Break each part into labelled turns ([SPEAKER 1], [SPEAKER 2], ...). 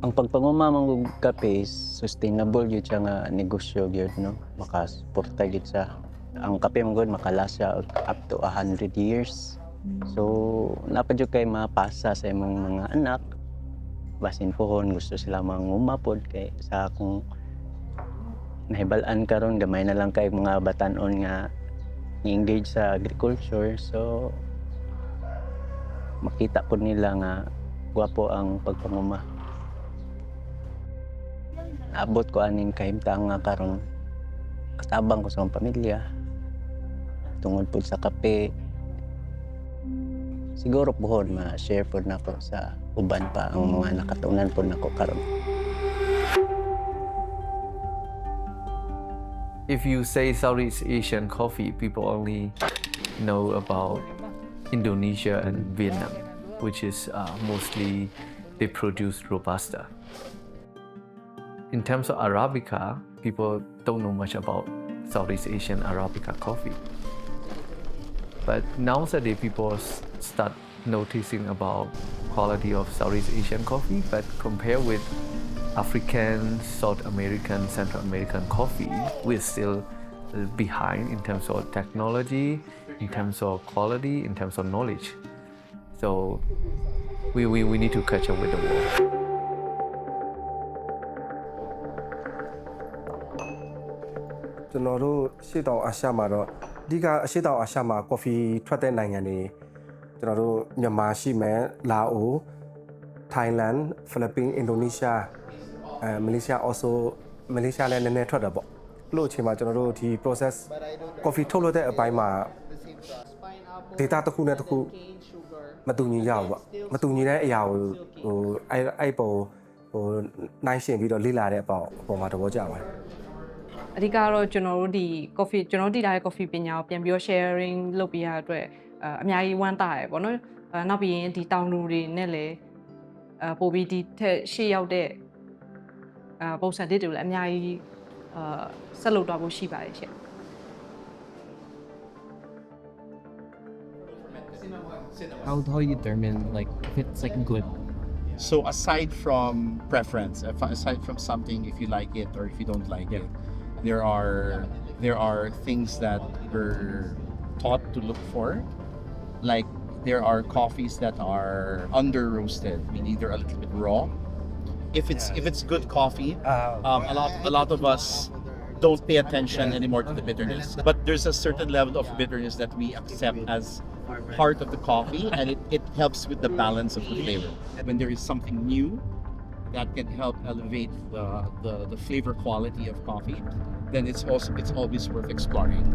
[SPEAKER 1] Ang pagpangumamang og kape is sustainable gyud siya nga negosyo gyud, no, makasuporta gyud sa ang kape man gud makalast siya up to 100 years. So napad jud kay mapasa sa imong mga anak basin pohon gusto sila manguma pod kay sa akong nahibal-an karon gamay na lang kay mga batan-on nga engage sa agriculture. So makita pod nila nga gwapo ang pagpanguma. Naabot ko aning kahimtang nga karon katabang ko sa akong pamilya tungod pod sa kape. Siguro pohon ma-share pod nako sa uban pa ang mga nakatunan pod nako karon.
[SPEAKER 2] If you say Southeast Asian coffee, people only know about Indonesia and Vietnam, which is mostly they produce Robusta. In terms of Arabica, people don't know much about Southeast Asian Arabica coffee. But nowadays, people start noticing about quality of Southeast Asian coffee, but compared with African, South American, Central American coffee, we're still behind in terms of technology, in terms of quality, in terms of knowledge. So we need to catch up with the world.
[SPEAKER 3] ကျွန်တော်တို့ရှေ့တောင်အာရှမှာတော့အဓိကအရှေ့တောင်အာရှမှာ coffee ထွက်တဲ့နိုင်ငံတွေကျွန်တော်တို့မြန်မာရှိမယ်လာအို Thailand, Philippines, Indonesia, Malaysia also Malaysia လည်းနည်းနည်းထွက်တာပေါ့လို့အချိန်မှာကျွန်တော်တို့ဒီ process coffee ထုတ်လုပ်တဲ့အပိုင်းမှာ data တစ်ခုနဲ့တစ်ခုမတူညီကြဘူးပေါ့မတူညီတဲ့အရာကိုဟိုအဲ့ပုံဟိုနိုင်ရှင်ပြီးတော့လေ့လာတဲ့အပေါ်မှာသဘောကျပါတယ်
[SPEAKER 4] အဓိကတော့ကျွန်တော်တို့ဒီ coffee ကျွန်တော်တို့တည်ထားတဲ့ coffee ပညာကိုပြန်ပြီးတော့ sharing လုပ်ပေးရတဲ့အတွက်အများကြီးဝမ်းသာရပေါ့နော်နောက်ပြီးရင်ဒီတောင်လူတွေနဲ့လည်းပို့ပြီးဒီထက်ရှေ့ရောက်တဲ့ပုံစံတစ်တွေလည်းအများကြီးဆက်လုပ်တော့ဖို့ရှိပါတယ်ရှင်
[SPEAKER 5] How you determine like if it's like good?
[SPEAKER 6] So aside from preference, aside from something if you like it or if you don't like it, there are things that we're taught to look for. Like there are coffees that are under roasted, meaning they're a little bit raw. If it's good coffee, a lot of us don't pay attention anymore to the bitterness. But there's a certain level of bitterness that we accept as part of the coffee, and it helps with the balance of the flavor. When there is something new that can help elevate the flavor quality of coffee, then it's always worth exploring.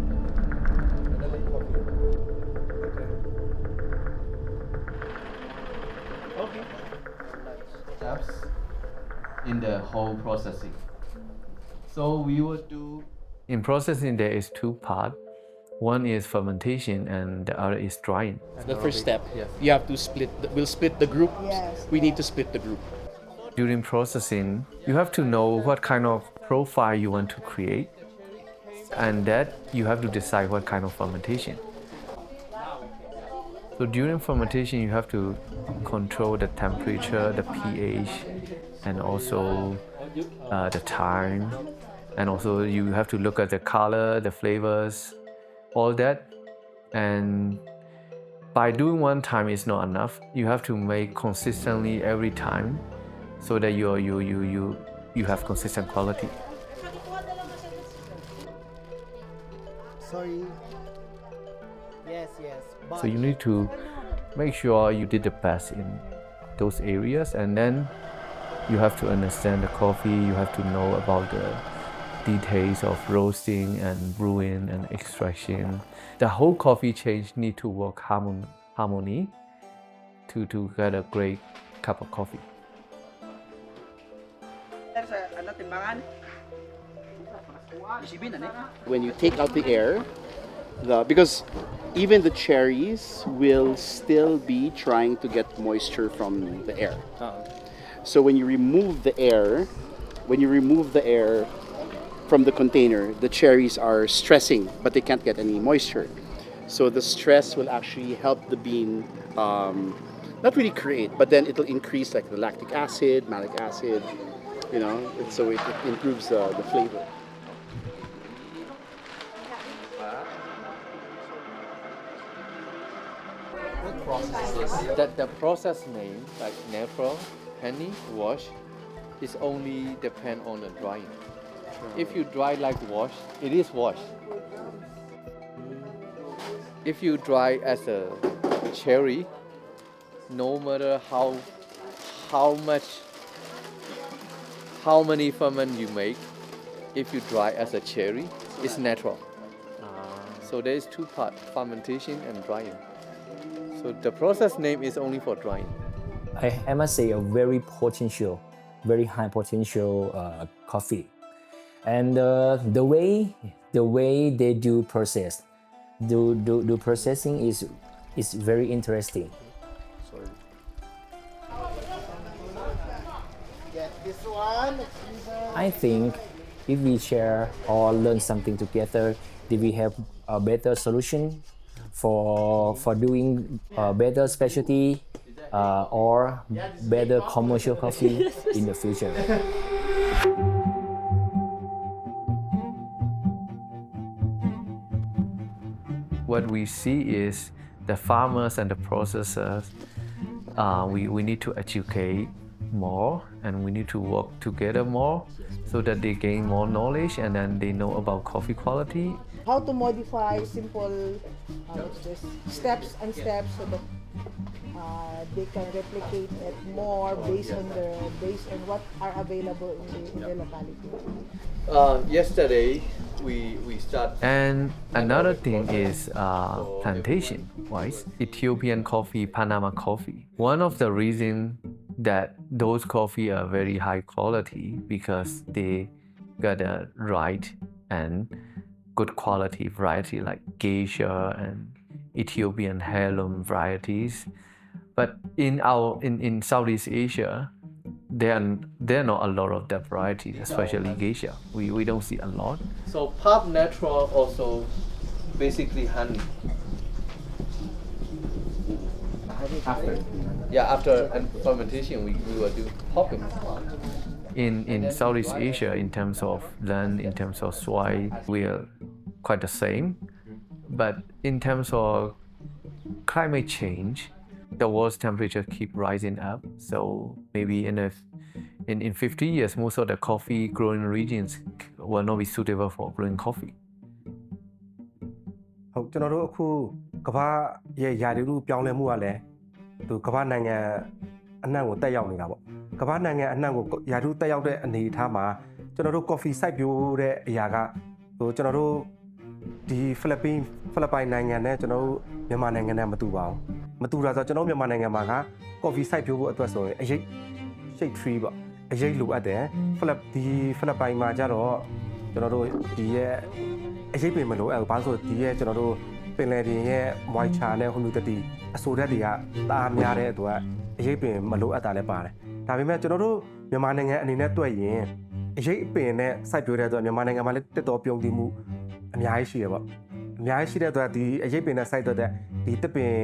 [SPEAKER 2] Steps in the whole processing. So we would do in processing there is two parts. One is fermentation and the other is drying.
[SPEAKER 6] The first step, you have to we'll split the group. We need to split the group.
[SPEAKER 2] During processing, you have to know what kind of profile you want to create, and that you have to decide what kind of fermentation. So during fermentation, you have to control the temperature, the pH, and also the time, and also you have to look at the color, the flavors, all that. And by doing one time is not enough. You have to make consistently every time, so that you have consistent quality.
[SPEAKER 7] Sorry. Yes.
[SPEAKER 2] So you need to make sure you did the best in those areas, and then you have to understand the coffee. You have to know about the details of roasting and brewing and extraction. The whole coffee chain need to work harmony to get a great cup of coffee.
[SPEAKER 6] When you take out the air, because even the cherries will still be trying to get moisture from the air. So when you remove the air from the container, the cherries are stressing, but they can't get any moisture. So the stress will actually help the bean not really create, but then it'll increase like the lactic acid, malic acid, so it improves the flavor.
[SPEAKER 2] That the process name, like natural, honey, wash, is only depend on the drying. If you dry like wash, it is wash. If you dry as a cherry, no matter how many ferment you make, if you dry as a cherry, it's natural. So there is two parts, fermentation and drying. So the process name is only for drying.
[SPEAKER 8] I must say a very potential, very high potential coffee, and the way they do process, do processing is very interesting.
[SPEAKER 6] Sorry.
[SPEAKER 7] Get this one.
[SPEAKER 8] I think if we share or learn something together, then we have a better solution for doing better specialty or better commercial coffee in the future.
[SPEAKER 2] What we see is the farmers and the processors, we need to educate more and we need to work together more so that they gain more knowledge and then they know about coffee quality.
[SPEAKER 7] How to modify simple steps and steps so that they can replicate it more based on what are available in the locality.
[SPEAKER 2] Yesterday we start. And another thing is plantation wise, Ethiopian coffee, Panama coffee. One of the reasons that those coffee are very high quality because they got a right and good quality variety like geisha and Ethiopian heirloom varieties. But in Southeast Asia, there are not a lot of that varieties, especially geisha. We don't see a lot. So pulp natural also basically honey. After fermentation, we will do popping. In Southeast Asia, in terms of land, in terms of soil, we are quite the same. But in terms of climate change, the world's temperature keep rising up. So maybe in 50 years, most of the coffee growing regions will not be suitable for growing coffee.
[SPEAKER 3] ဟုတ်ကျွန်တော်တို့အခုကမ္ဘာရဲ့ယာရီလူပြောင်းလဲမှုကလည်းသူကမ္ဘာနိုင်ငံအနှံ့ကိုတက်ရောက်နေတာပေါ့ကမ္ဘာနိုင်ငံအနှံ့ကိုယာရီတက်ရောက်တဲ့အနေအထားမှာကျွန်တော်တို့ coffee စိုက်ပျိုးတဲ့အရာကဟိုကျွန်တော်တို့ဒီဖိလစ်ပိုင်နိုင်ငံနဲ့ကျွန်တော်တို့မြန်မာနိုင်ငံနဲ့မတူပါဘူးမတူတာဆိုကျွန်တော်မြန်မာနိုင်ငံမှာက coffee စိုက်ပျိုးဖို့အတွက်ဆိုရင်အရိပ် shade tree ပေါ့အရိပ်လိုအပ်တယ်ဖိလစ်ပိုင်မှာကျတော့ကျွန်တော်တို့ဒီရဲ့အရိပ်ပင်မလိုအဲ့ဘာလို့ဆိုဒီရဲ့ကျွန်တော်တို့ပင်လယ်ပြင်ရဲ့ moisture နဲ့ humidity အဆိုဓာတ်တွေကတအားများတဲ့အတွက်အရိပ်ပင်မလိုအပ်တာလည်းပါတယ်ဒါပေမဲ့ကျွန်တော်တို့မြန်မာနိုင်ငံအနေနဲ့တွေ့ရင်အရိပ်ပင်နဲ့စိုက်ပျိုးတဲ့အတွက်မြန်မာနိုင်ငံမှာလည်းတက်တော်ပြုံးတည်မှုအများကြီးရှိရပေါ့အများကြီးရှိတဲ့အတွက်ဒီအရိပ်ပင်နဲ့စိုက်တဲ့ဒီတပင်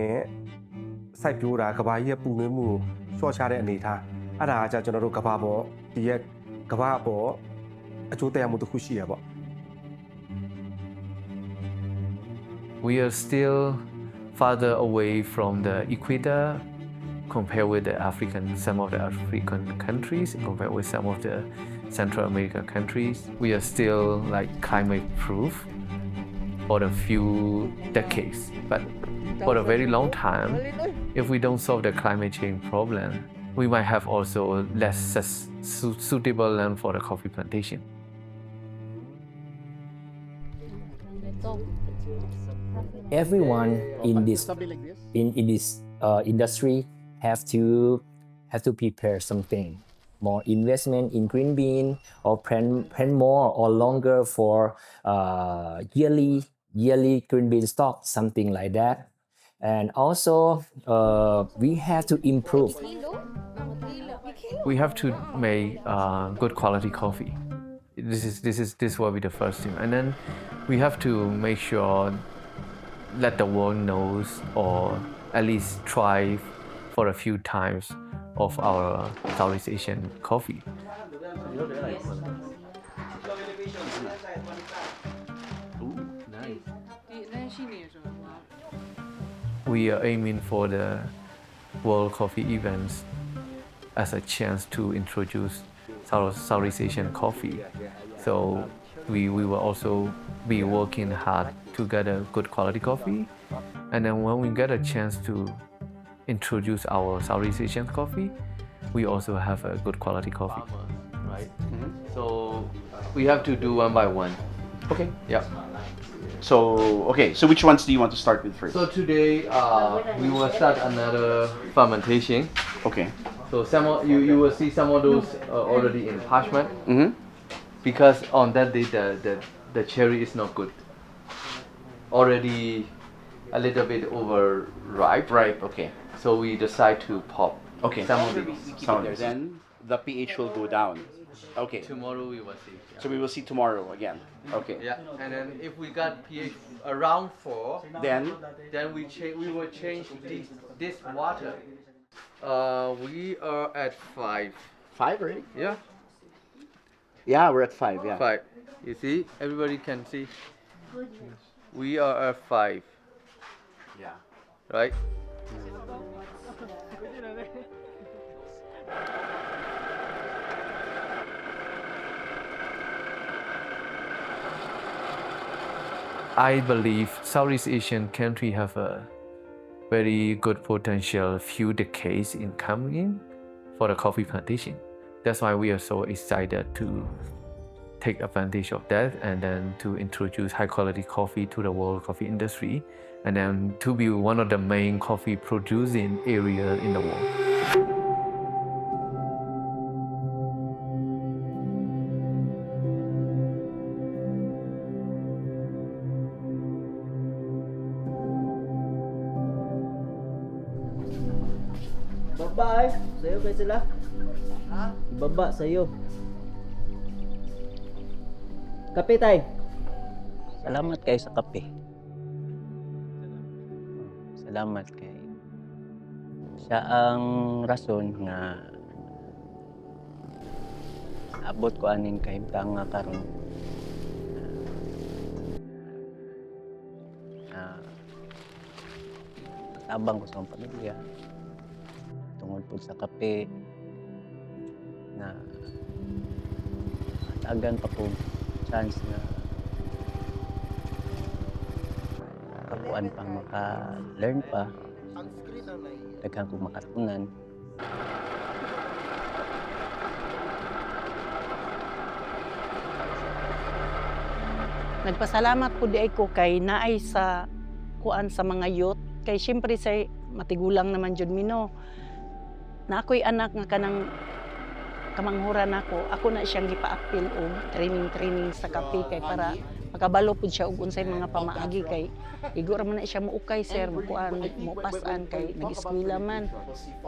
[SPEAKER 3] စိုက်ပျိုးတာကဘာကြီးရဲ့ပူနွေးမှုကိုရှော့ချတဲ့အနေထားအဲ့ဒါကကျွန်တော်တို့ကဘာပေါ်ဒီရဲ့ကဘာပေါ်အကျိုးသက်ရောက်မှုတစ်ခုရှိရပေါ့
[SPEAKER 2] We are still farther away from the equator compared with some of the African countries, compared with some of the Central American countries. We are still like climate proof for a few decades, but for a very long time, if we don't solve the climate change problem, we might have also less suitable land for the coffee plantation.
[SPEAKER 8] Everyone in this industry have to prepare something more investment in green bean or plan more or longer for yearly green bean stock, something like that. And also we have to improve.
[SPEAKER 2] We have to make good quality coffee. This will be the first thing, and then we have to make sure let the world knows or at least try for a few times of our Southeast Asian coffee. We are aiming for the World Coffee events as a chance to introduce Southeast Asian coffee. So we will also be working hard to get a good quality coffee. And then when we get a chance to introduce our Southeast Asian coffee, we also have a good quality coffee. Right? So we have to do one by one.
[SPEAKER 6] Okay.
[SPEAKER 2] Yeah.
[SPEAKER 6] So so which ones do you want to start with first?
[SPEAKER 2] So today we will start another fermentation.
[SPEAKER 6] Okay.
[SPEAKER 2] So you will see some of those already in parchment because on that day the cherry is not good. Already a little bit overripe.
[SPEAKER 6] Right. Okay.
[SPEAKER 2] So we decide to pop.
[SPEAKER 6] Okay.
[SPEAKER 2] Some of these.
[SPEAKER 6] Some of these. Then the pH will go down. Okay.
[SPEAKER 2] Tomorrow we will see.
[SPEAKER 6] So we will see tomorrow again. Okay.
[SPEAKER 2] Yeah, and then if we got pH around 4,
[SPEAKER 6] Then
[SPEAKER 2] we will change this water. We are at 5.
[SPEAKER 6] 5 already?
[SPEAKER 2] Yeah,
[SPEAKER 6] Yeah, we're at 5. Yeah.
[SPEAKER 2] 5. You see, everybody can see. We are at 5,
[SPEAKER 6] Yeah.
[SPEAKER 2] right? I believe Southeast Asian countries have a very good potential few decades in coming for the coffee plantation. That's why we are so excited to take advantage of that and then to introduce high quality coffee to the world coffee industry and then to be one of the main coffee producing area in the world.
[SPEAKER 9] Baba ay, sa'yo kayo sila. Baba sa'yo. Kape tay.
[SPEAKER 1] Salamat kayo sa kape. Salamat kay siya ang rason nga abot ko aning kahimtang nga karon. Abang ko sa akong pamilya tungod po sa kape na tagan pa po chance na kapuan pang maka-learn pa, daghan ko makatunan.
[SPEAKER 10] Nagpasalamat po di ay ko kay naay sa kuan sa mga youth kay syempre say matigulang naman jud mino. Na ako'y anak nga kanang kamanghuran ako na siyang gipa-appeal og training sa kape kay para makabalo pud siya og unsay mga pamaagi kay igo ra man na siya muukay sir kuan mo pasan kay nag-eskwela man.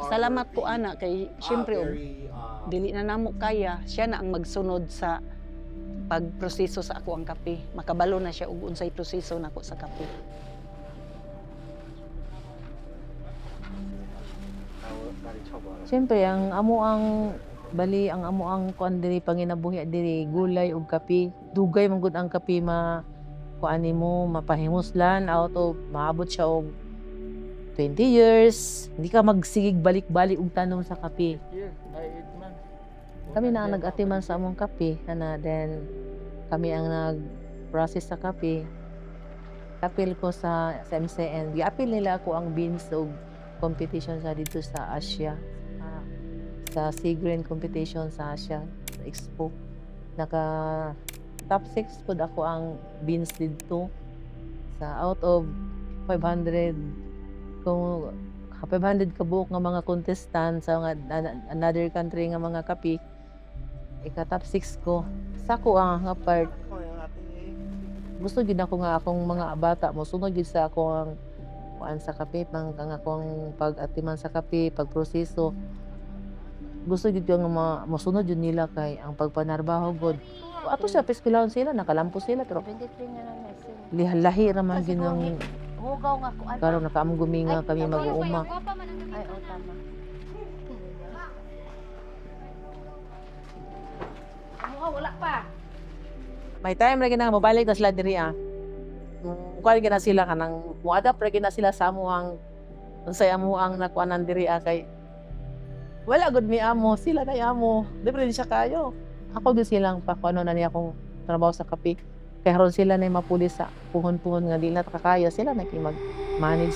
[SPEAKER 10] Salamat ko ana kay syempre og dili na namo kaya siya na ang magsunod sa pagproseso sa ako ang kape. Makabalo na siya og unsay proseso nako sa kape.
[SPEAKER 11] Siyempre, ang amo ang kuan diri panginabuhi diri gulay ug kape. Dugay man gud ang kape kuan nimo mapahimuslan out of maabot siya og 20 years. Hindi ka magsigig balik-balik og tanom sa kape. Kami na ang nag-atiman sa among kape then kami ang nag-process sa kape. Kapil ko sa MCN. Gi-apil nila ako ang beans og competition sa dito sa Asia. Sa Seagrain competition sa Asia, sa Expo. Top 6 po ako ang beans dito. Sa out of 500 kabuok nga mga contestant sa another country nga mga kape, ika-top 6 ko. Sa ko ang nga part. Gusto gid ako nga akong mga bata mo sunod gid sa akong kuan sa kape, akong pag-atiman sa kape, pagproseso. Gusto gid yung masunod yun nila kay ang pagpanarbaho god. Ato sa peskulahon sila nakalampo sila pero lahi ra man ginang
[SPEAKER 9] Hugaw nga ko.
[SPEAKER 11] Karon nakaamguminga kami mag-uuma.
[SPEAKER 9] Ay, oh, tama. Wala pa.
[SPEAKER 11] May time lagi na mabalik na sila diri ah. Kuan gina sila kanang muadap ra gina sila sa amuang unsay amuang nakuanan diri ah kay wala gud mi amo sila na amo. Depende siya kayo. Ako gud silang pakuano na niya akong trabaho sa kape. Kaya haron sila na mapuli sa puhon-puhon nga di na kakaya sila na mag-manage.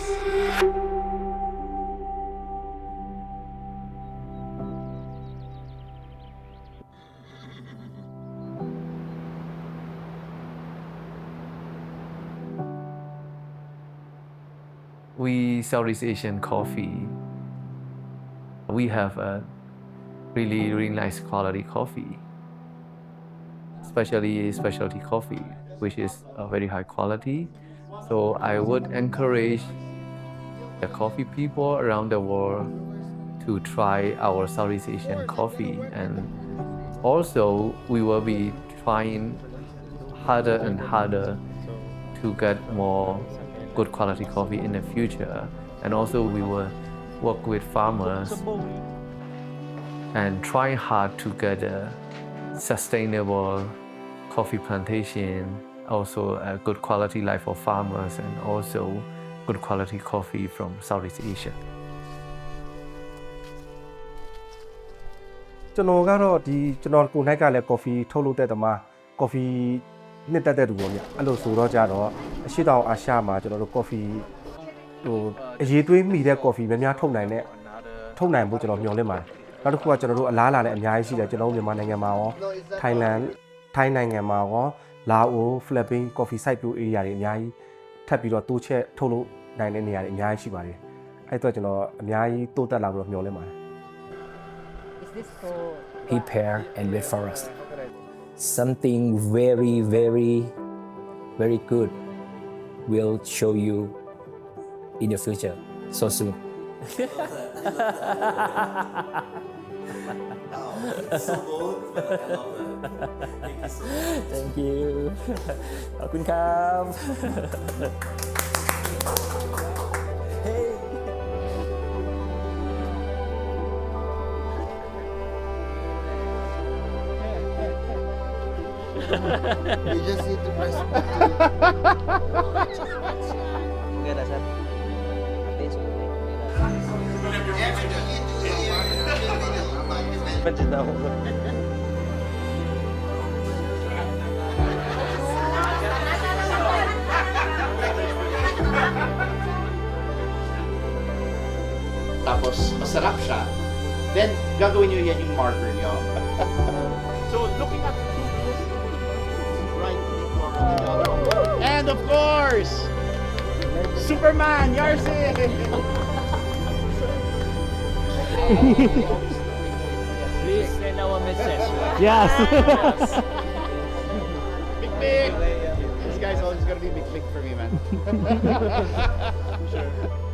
[SPEAKER 2] We Southeast Asian coffee. We have a really nice quality coffee, especially specialty coffee, which is a very high quality. So I would encourage the coffee people around the world to try our Southeast Asian coffee, and also we will be trying harder and harder to get more good quality coffee in the future, and also we will work with farmers and try hard to get a sustainable coffee plantation, also a good quality life for farmers, and also good quality coffee from Southeast Asia.
[SPEAKER 3] ကျွန်တော်ကတော့ဒီကျွန်တော်ကိုနိုင်ကလည်း coffee ထုတ်လုပ်တဲ့တမှာ coffee နှစ်တက်တဲ့သူပေါ့ဗျအဲ့လိုဆိုတော့ကြတော့အရှိတောင်အာရှမှာကျွန်တော်တို့ coffee ဟိုအရေးသွေးမိတဲ့ coffee များများထုတ်နိုင်ဖို့ကျွန်တော်မျှော်လင့်ပါတယ်နောက်တစ်ခုကကျွန်တော်တို့အလားလာလည်းအများကြီးရှိတယ်ကျွန်တော်တို့မြန်မာနိုင်ငံမှာရောထိုင်းနိုင်ငံမှာရောလာအိုဖိလစ်ပင်း coffee site ပြို area တွေအများကြီးထပ်ပြီးတော့တိုးချက်ထုတ်လုပ်နိုင်တဲ့နေရာတွေအများကြီးရှိပါတယ်အဲ့တော့ကျွန်တော်အများကြီးတိုးတက်လာလို့မျှော်လင့်ပါတယ်
[SPEAKER 7] Is this for
[SPEAKER 8] Prepare and wait for us. Something very good will show you in the future so soon. Thank you. ขอบคุณครับ
[SPEAKER 9] You just need to press.
[SPEAKER 6] Tapos masarap siya, then gagawin nyo yan yung marker nyo. So looking at right before and of course, Superman, Yarsi!
[SPEAKER 9] Please send our message.
[SPEAKER 6] Yes! Big! This guy's always gonna be big for me, man. Sure.